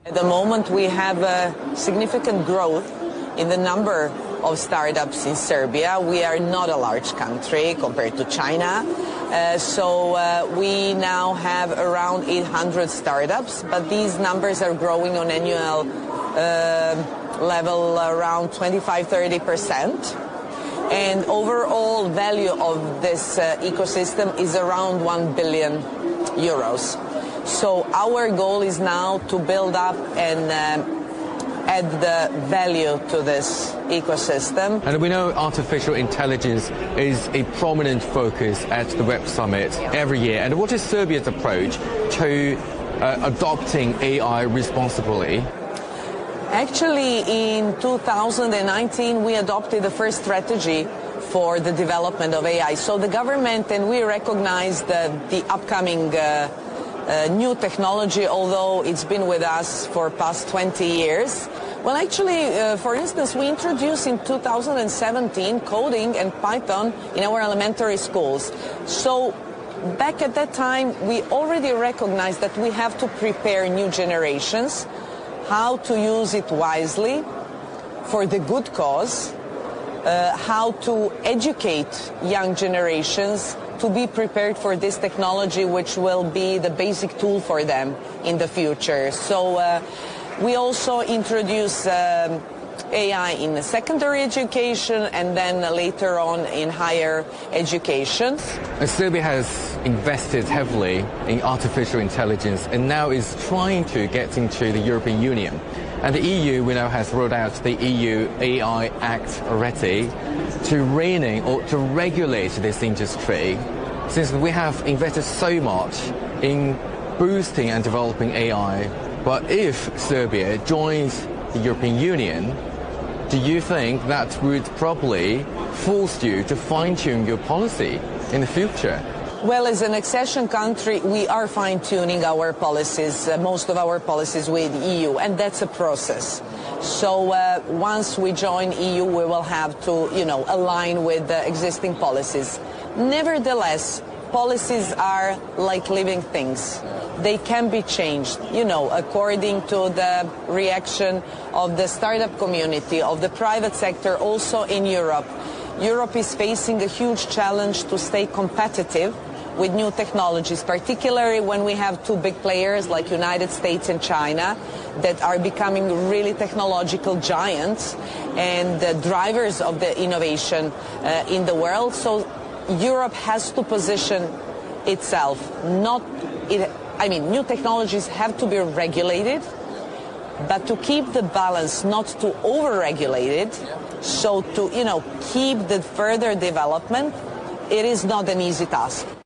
At the moment, we have a significant growth in the number of startups in Serbia. We are not a large country compared to China. We now have around 800 startups, but these numbers are growing on annual level around 25–30%. And overall value of this ecosystem is around 1 billion euros. So our goal is now to build up and add the value to this ecosystem. And we know artificial intelligence is a prominent focus at the Web Summit every year. And what is Serbia's approach to adopting AI responsibly? Actually, in 2019, we adopted the first strategy for the development of AI. So the government and we recognize the upcoming new technology, although it's been with us for past 20 years. Well, actually, for instance, we introduced in 2017 coding and Python in our elementary schools. So back at that time, we already recognized that we have to prepare new generations how to use it wisely for the good cause, how to educate young generations to be prepared for this technology, which will be the basic tool for them in the future. So we also introduce AI in secondary education and then later on in higher education. Serbia has invested heavily in artificial intelligence and now is trying to get into the European Union. And the EU, we know, has rolled out the EU AI Act already to rein in or to regulate this industry. Since we have invested so much in boosting and developing AI, but if Serbia joins the European Union, do you think that would probably force you to fine-tune your policy in the future? Well, as an accession country, we are fine-tuning our policies, most of our policies with the EU, and that's a process. So once we join EU, we will have to, align with the existing policies. Nevertheless, policies are like living things. They can be changed, according to the reaction of the startup community, of the private sector, also in Europe. Europe is facing a huge challenge to stay competitive with new technologies, particularly when we have two big players like United States and China that are becoming really technological giants and the drivers of the innovation in the world. So Europe has to position itself. New technologies have to be regulated, but to keep the balance, not to over-regulate it. So to, keep the further development, it is not an easy task.